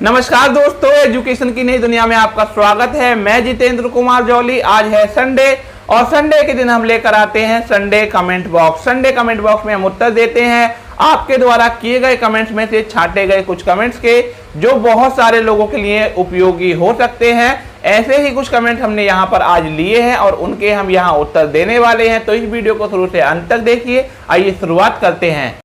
नमस्कार दोस्तों, एजुकेशन की नई दुनिया में आपका स्वागत है। मैं जितेंद्र कुमार जौली। आज है संडे और संडे के दिन हम लेकर आते हैं Sunday comment box. Sunday comment box में हम उत्तर देते हैं आपके द्वारा किए गए कमेंट्स में से छांटे गए कुछ कमेंट्स के, जो बहुत सारे लोगों के लिए उपयोगी हो सकते हैं। ऐसे ही कुछ कमेंट हमने यहाँ पर आज लिए हैं और उनके हम यहाँ उत्तर देने वाले हैं, तो इस वीडियो को शुरू से अंत तक देखिए। आइए शुरुआत करते हैं।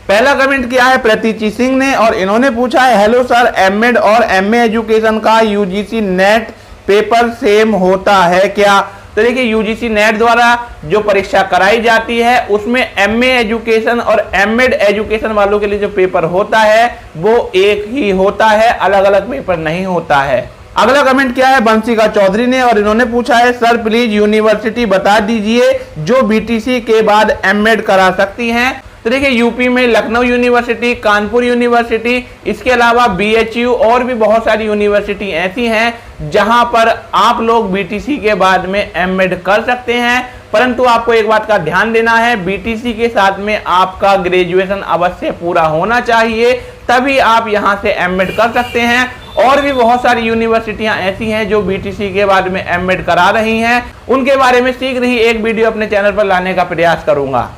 पहला कमेंट किया है प्रतीची सिंह ने और इन्होंने पूछा है, हेलो सर, एमएड और एमए एजुकेशन का यूजीसी नेट पेपर सेम होता है क्या? तो देखिए, यूजीसी नेट द्वारा जो परीक्षा कराई जाती है उसमें एमए एजुकेशन और एमएड एजुकेशन वालों के लिए जो पेपर होता है वो एक ही होता है, अलग अलग पेपर नहीं होता है। अगला कमेंट किया है बंशिका चौधरी ने और इन्होंने पूछा है, सर प्लीज यूनिवर्सिटी बता दीजिए जो बीटीसी के बाद एमएड करा सकती हैं। तो देखिए, यूपी में लखनऊ यूनिवर्सिटी, कानपुर यूनिवर्सिटी, इसके अलावा बीएचयू और भी बहुत सारी यूनिवर्सिटी ऐसी हैं जहां पर आप लोग बीटीसी के बाद में एमएड कर सकते हैं। परंतु आपको एक बात का ध्यान देना है, बीटीसी के साथ में आपका ग्रेजुएशन अवश्य पूरा होना चाहिए, तभी आप यहां से एमएड कर सकते हैं। और भी बहुत सारी यूनिवर्सिटियां ऐसी हैं जो बीटीसी के बाद में एमएड करा रही हैं, उनके बारे में शीघ्र ही एक वीडियो अपने चैनल पर लाने का प्रयास करूंगा।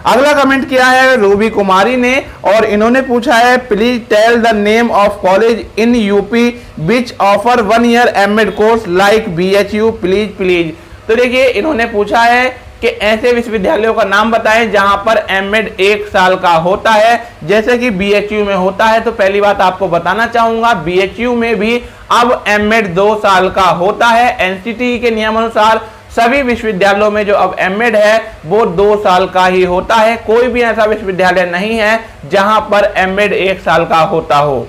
अगला कमेंट किया है रूबी कुमारी ने और इन्होंने पूछा है, please tell the name of college in UP which offer 1 year MEd course like BHU please. तो देखिए, इन्होंने पूछा है कि ऐसे विश्वविद्यालयों का नाम बताएं जहां पर एमएड 1 साल का होता है, जैसे कि बीएचयू में होता है। तो पहली बात आपको बताना चाहूंगा, बीएचयू में भी अब एमएड 2 साल का होता है। एनसीटीई के नियमानुसार सभी विश्वविद्यालयों में जो अब एमएड है वो 2 साल का ही होता है। कोई भी ऐसा विश्वविद्यालय नहीं है जहां पर एमएड 1 साल का होता हो।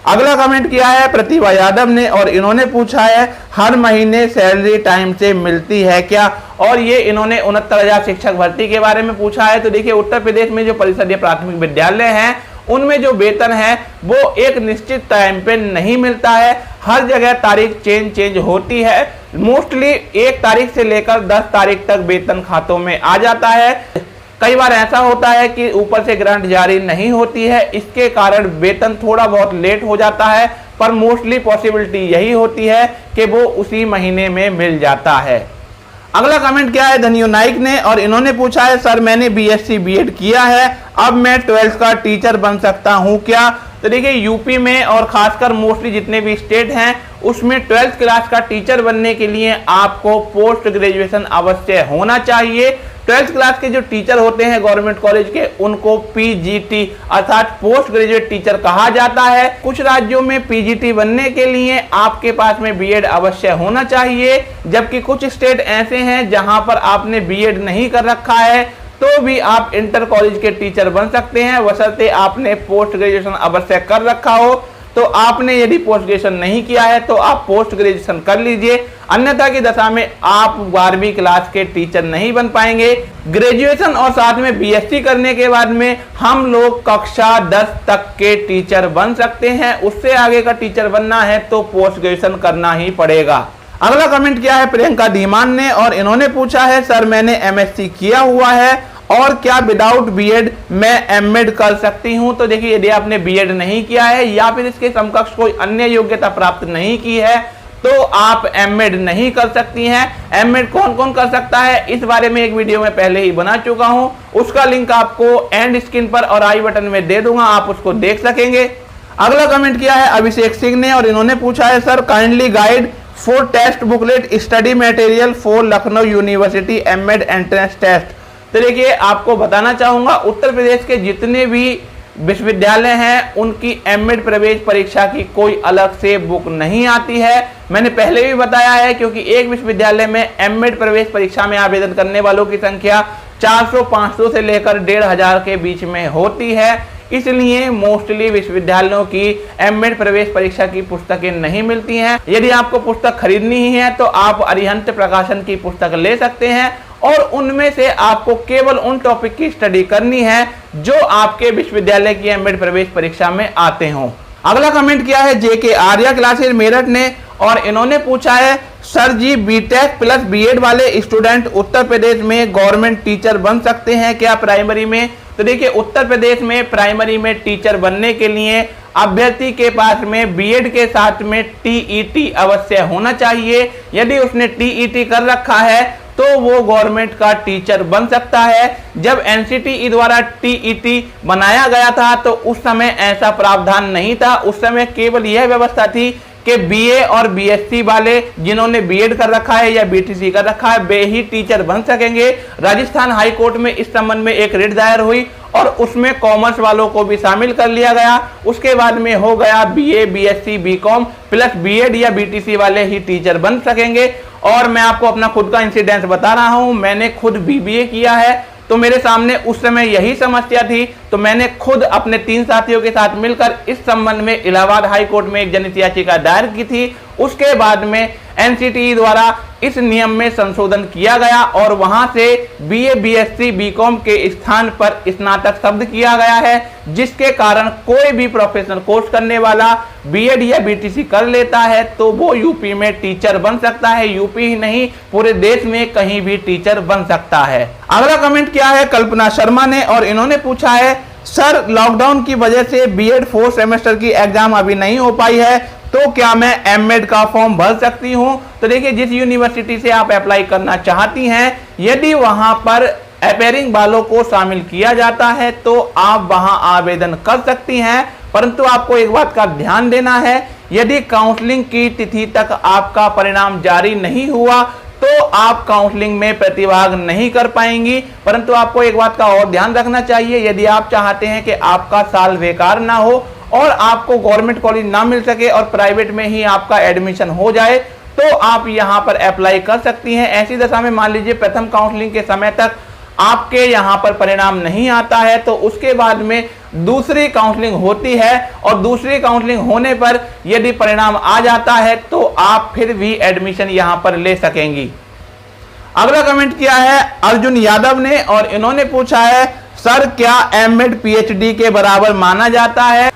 अगला कमेंट किया है प्रतिभा यादव ने और इन्होंने पूछा है, हर महीने सैलरी टाइम से मिलती है क्या? और ये इन्होंने 69,000 शिक्षक भर्ती के बारे में पूछा है। तो देखिए, उत्तर प्रदेश में जो परिषदीय प्राथमिक विद्यालय हैं उनमें जो वेतन है वो एक निश्चित टाइम पे नहीं मिलता है, हर जगह तारीख चेंज होती है। मोस्टली 1 तारीख से लेकर 10 तारीख तक वेतन खातों में आ जाता है। कई बार ऐसा होता है कि ऊपर से ग्रांट जारी नहीं होती है, इसके कारण वेतन थोड़ा बहुत लेट हो जाता है, पर मोस्टली पॉसिबिलिटी यही होती है कि वो उसी महीने में मिल जाता है। अगला कमेंट किया है धनियो नाइक ने और इन्होंने पूछा है, सर मैंने बीएससी बीएड किया है, अब मैं 12th का टीचर बन सकता हूं क्या? तो देखिए, यूपी में और खासकर मोस्टली जितने भी स्टेट हैं उसमें 12th क्लास का टीचर बनने के लिए आपको पोस्ट ग्रेजुएशन अवश्य होना चाहिए। 12th क्लास के जो टीचर होते हैं गवर्नमेंट कॉलेज के, उनको पीजीटी अर्थात पोस्ट ग्रेजुएट टीचर कहा जाता है। कुछ राज्यों में पीजीटी बनने के लिए आपके पास में बीएड अवश्य होना चाहिए, जबकि कुछ स्टेट ऐसे हैं जहां पर आपने बीएड नहीं कर रखा है तो भी आप इंटर कॉलेज के टीचर बन सकते हैं, बशर्ते आपने पोस्ट ग्रेजुएशन अवश्य कर रखा हो। तो आपने यदि पोस्ट ग्रेजुएशन नहीं किया है तो आप पोस्ट ग्रेजुएशन कर लीजिए, अन्यथा की दशा में आप 12वीं क्लास के टीचर नहीं बन पाएंगे। ग्रेजुएशन और साथ में बीएससी करने के बाद में हम लोग कक्षा 10 तक के टीचर बन सकते हैं। उससे आगे का टीचर बनना है तो पोस्ट ग्रेजुएशन करना ही पड़ेगा। अगला कमेंट किया है प्रियंका धीमान ने और इन्होंने पूछा है, सर मैंने एमएससी किया हुआ है और क्या विदाउट बीएड मैं एमएड कर सकती हूं? तो देखिए, यदि आपने बीएड नहीं किया है या फिर इसके समकक्ष कोई अन्य योग्यता प्राप्त नहीं की है तो आप एमएड नहीं कर सकती हैं। एमएड कौन कौन कर सकता है इस बारे में एक वीडियो में पहले ही बना चुका हूं, उसका लिंक आपको एंड स्क्रीन पर और आई बटन में दे दूंगा, आप उसको देख सकेंगे। अगला कमेंट किया है अभिषेक सिंह ने और इन्होंने पूछा है, sir kindly guide for test booklet study material for Lucknow university MEd entrance test. तो देखिए, आपको बताना चाहूंगा, उत्तर प्रदेश के जितने भी विश्वविद्यालय हैं उनकी एमएड प्रवेश परीक्षा की कोई अलग से बुक नहीं आती है। मैंने पहले भी बताया है, क्योंकि एक विश्वविद्यालय में एमएड प्रवेश परीक्षा में आवेदन करने वालों की संख्या 400-500 से लेकर 1,500 के बीच में होती है, इसलिए मोस्टली विश्वविद्यालयों की एमएड प्रवेश परीक्षा की पुस्तकें नहीं मिलती हैं। यदि आपको पुस्तक खरीदनी ही है तो आप अरिहंत प्रकाशन की पुस्तक ले सकते हैं और उनमें से आपको केवल उन टॉपिक की स्टडी करनी है जो आपके विश्वविद्यालय की एमएड प्रवेश परीक्षा में आते हों। अगला कमेंट किया है जेके आर्या क्लासेस मेरठ ने और इन्होंने पूछा है, सर जी बीटेक प्लस बीएड वाले स्टूडेंट उत्तर प्रदेश में गवर्नमेंट टीचर बन सकते हैं क्या प्राइमरी में? तो देखिए उत्तर प्रदेश में प्राइमरी में टीचर बनने के लिए अभ्यर्थी के पास में बीएड के साथ में टीईटी अवश्य होना चाहिए। यदि उसने टीईटी कर रखा है तो वो गवर्नमेंट का टीचर बन सकता है। जब एनसीटीई द्वारा टीईटी बनाया गया था तो उस समय ऐसा प्रावधान नहीं था। उस समय केवल यह व्यवस्था थी कि बीए और बीएससी वाले जिन्होंने बीएड कर रखा है या बीटीसी कर रखा है वे ही टीचर बन सकेंगे। राजस्थान हाई कोर्ट में इस संबंध में एक रिट दायर हुई और उसमें कॉमर्स वालों को भी शामिल कर लिया गया। उसके बाद में हो गया BA, BSc, BCom plus BEd या बीटीसी वाले ही टीचर बन सकेंगे। और मैं आपको अपना खुद का इंसिडेंस बता रहा हूं, मैंने खुद बीबीए किया है तो मेरे सामने उस समय यही समस्या थी, तो मैंने खुद अपने 3 साथियों के साथ मिलकर इस संबंध में इलाहाबाद हाई कोर्ट में एक जनहित याचिका दायर की थी। उसके बाद में एनसीटीई द्वारा इस नियम में संशोधन किया गया और वहां से बीए, बीएससी, बीकॉम के स्थान पर स्नातक शब्द किया गया है, जिसके कारण कोई भी प्रोफेशनल कोर्स करने वाला बीएड या बीटीसी कर लेता है तो वो यूपी में टीचर बन सकता है। यूपी ही नहीं पूरे देश में कहीं भी टीचर बन सकता है। अगला कमेंट क्या है कल्पना शर्मा ने, और इन्होंने पूछा है सर लॉकडाउन की वजह से बीएड 4th सेमेस्टर की एग्जाम अभी नहीं हो पाई है तो क्या मैं एमएड का फॉर्म भर सकती हूं। तो देखिए जिस यूनिवर्सिटी से आप अप्लाई करना चाहती हैं यदि वहां पर अपेयरिंग वालों को शामिल किया जाता है तो आप वहां आवेदन कर सकती हैं, परंतु आपको एक बात का ध्यान देना है, यदि काउंसलिंग की तिथि तक आपका परिणाम जारी नहीं हुआ तो आप काउंसलिंग में प्रतिभाग नहीं कर पाएंगी। परंतु आपको एक बात का और ध्यान रखना चाहिए, यदि आप चाहते हैं कि आपका साल बेकार ना हो और आपको गवर्नमेंट कॉलेज ना मिल सके और प्राइवेट में ही आपका एडमिशन हो जाए तो आप यहां पर अप्लाई कर सकती हैं। ऐसी दशा में मान लीजिए प्रथम काउंसलिंग के समय तक आपके यहां पर परिणाम नहीं आता है तो उसके बाद में दूसरी काउंसलिंग होती है और दूसरी काउंसलिंग होने पर यदि परिणाम आ जाता है तो आप फिर भी एडमिशन यहां पर ले सकेंगी। अगला कमेंट किया है अर्जुन यादव ने और इन्होंने पूछा है सर क्या एमएड पीएचडी के बराबर माना जाता है।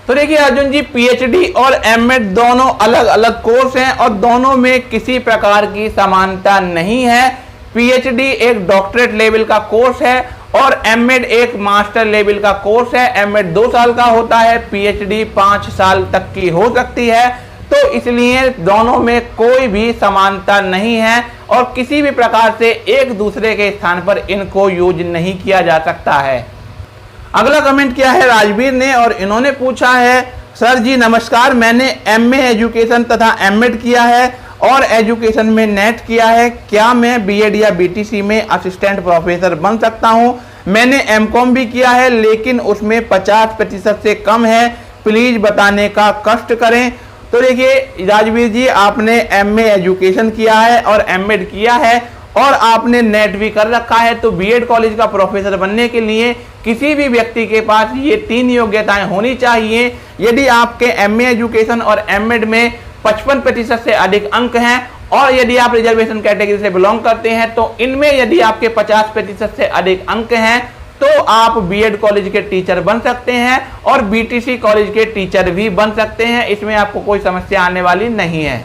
तो देखिए अर्जुन जी, पीएचडी और एमएड दोनों अलग अलग कोर्स हैं और दोनों में किसी प्रकार की समानता नहीं है। पीएचडी एक डॉक्टरेट लेवल का कोर्स है और एमएड एक मास्टर लेवल का कोर्स है। एमएड 2 साल का होता है, पीएचडी 5 साल तक की हो सकती है, तो इसलिए दोनों में कोई भी समानता नहीं है और किसी भी प्रकार से एक दूसरे के स्थान पर इनको यूज नहीं किया जा सकता है। अगला कमेंट किया है राजवीर ने और इन्होंने पूछा है सर जी नमस्कार, मैंने एमए एजुकेशन तथा एमएड किया है और एजुकेशन में नेट किया है, क्या मैं बीएड या बीटीसी में असिस्टेंट प्रोफेसर बन सकता हूं। मैंने एमकॉम भी किया है लेकिन उसमें 50% से कम है, प्लीज बताने का कष्ट करें। तो देखिए राजवीर जी, आपने एमए एजुकेशन किया है और एमएड किया है और आपने नेट भी कर रखा है, तो बीएड कॉलेज का प्रोफेसर बनने के लिए किसी भी व्यक्ति के पास ये 3 योग्यताएं होनी चाहिए। यदि आपके एमए एजुकेशन और एमएड में 55% से अधिक अंक हैं और यदि आप रिजर्वेशन कैटेगरी से बिलोंग करते हैं तो इनमें यदि आपके 50% से अधिक अंक हैं तो आप बीएड कॉलेज के टीचर बन सकते हैं और बीटीसी कॉलेज के टीचर भी बन सकते हैं, इसमें आपको कोई समस्या आने वाली नहीं है।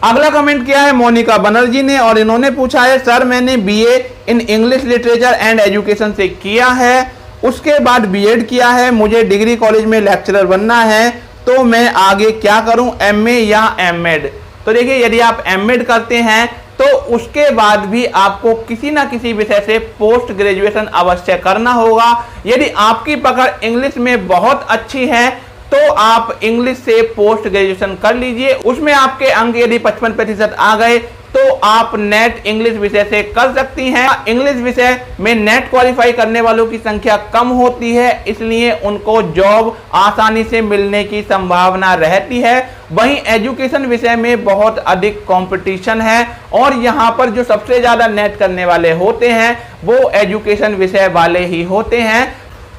अगला कमेंट किया है मोनिका बनर्जी ने और इन्होंने पूछा है सर मैंने BA in English literature and education से किया है, उसके बाद बीएड किया है, मुझे डिग्री कॉलेज में लेक्चरर बनना है, तो मैं आगे क्या करूं, एमए या एमएड। तो देखिए यदि आप एमएड करते हैं तो उसके बाद भी आपको किसी ना किसी विषय से पोस्ट ग्रेजुएशन अवश्य करना होगा। यदि आपकी पकड़ इंग्लिश में बहुत अच्छी है तो आप इंग्लिश से पोस्ट ग्रेजुएशन कर लीजिए, उसमें आपके अंक यदि 55% आ गए तो आप नेट इंग्लिश विषय से कर सकती हैं। इंग्लिश विषय में नेट क्वालिफाई करने वालों की संख्या कम होती है, इसलिए उनको जॉब आसानी से मिलने की संभावना रहती है। वहीं एजुकेशन विषय में बहुत अधिक कंपटीशन है और यहाँ पर जो सबसे ज्यादा नेट करने वाले होते हैं वो एजुकेशन विषय वाले ही होते हैं।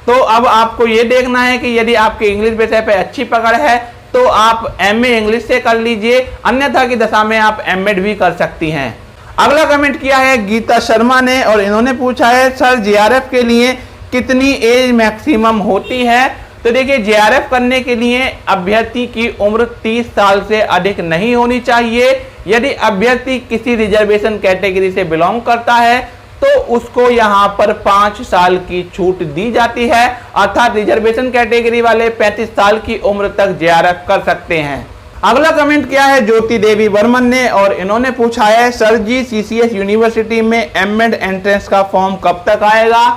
तो अब आपको ये देखना है कि यदि आपके इंग्लिश विषय पे अच्छी पकड़ है तो आप एमए इंग्लिश से कर लीजिए, अन्यथा की दशा में आप एमएड भी कर सकती हैं। अगला कमेंट किया है गीता शर्मा ने और इन्होंने पूछा है सर जेआरएफ के लिए कितनी एज मैक्सिमम होती है। तो देखिए जेआरएफ करने के लिए अभ्यर्थी की उम्र 30 साल से अधिक नहीं होनी चाहिए। यदि अभ्यर्थी किसी रिजर्वेशन कैटेगरी से बिलोंग करता है तो तो उसको यहां पर 5 साल की छूट दी जाती है, अर्थात रिजर्वेशन कैटेगरी वाले 35 साल की उम्र तक जियारत कर सकते हैं। अगला कमेंट किया है ज्योति देवी वर्मन ने और इन्होंने पूछा है सर जी सीसीएस यूनिवर्सिटी में एमएड एंट्रेंस का फॉर्म कब तक आएगा।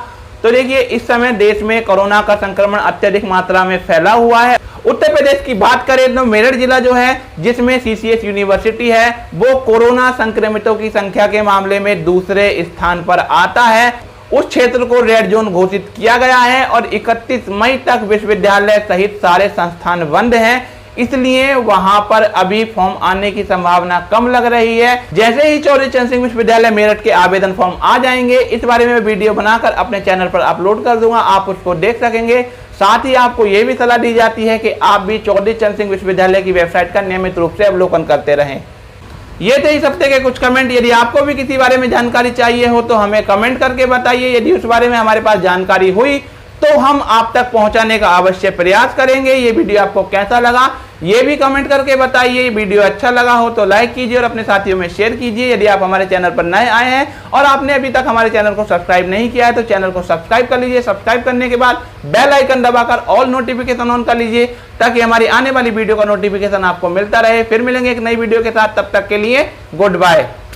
तो देखिए इस समय देश में कोरोना का संक्रमण अत्यधिक मात्रा में फैला हुआ है। उत्तर प्रदेश की बात करें तो मेरठ जिला जो है जिसमें सीसीएस यूनिवर्सिटी है वो कोरोना संक्रमितों की संख्या के मामले में दूसरे स्थान पर आता है। उस क्षेत्र को रेड जोन घोषित किया गया है और 31 मई तक विश्वविद्यालय सहित सारे संस्थान बंद हैं, इसलिए वहां पर अभी फॉर्म आने की संभावना कम लग रही है। जैसे ही चौधरी चरण सिंह विश्वविद्यालय मेरठ के आवेदन फॉर्म आ जाएंगे इस बारे में वीडियो बनाकर अपने चैनल पर अपलोड कर दूंगा, आप उसको देख सकेंगे। साथ ही आपको यह भी सलाह दी जाती है कि आप भी चौधरी चरण सिंह विश्वविद्यालय की वेबसाइट का नियमित रूप से अवलोकन करते रहें। ये थे इस हफ्ते के कुछ कमेंट। यदि आपको भी किसी बारे में जानकारी चाहिए हो तो हमें कमेंट करके बताइए। यदि उस बारे में हमारे पास जानकारी हुई तो हम आप तक पहुंचाने का अवश्य प्रयास करेंगे। ये वीडियो आपको कैसा लगा ये भी कमेंट करके बताइए। वीडियो अच्छा लगा हो तो लाइक कीजिए और अपने साथियों में शेयर कीजिए। यदि आप हमारे चैनल पर नए आए हैं और आपने अभी तक हमारे चैनल को सब्सक्राइब नहीं किया है तो चैनल को सब्सक्राइब कर लीजिए। सब्सक्राइब करने के बाद बेल आइकन दबाकर ऑल नोटिफिकेशन ऑन कर लीजिए ताकि हमारी आने वाली वीडियो का नोटिफिकेशन आपको मिलता रहे। फिर मिलेंगे एक नई वीडियो के साथ, तब तक के लिए गुड बाय।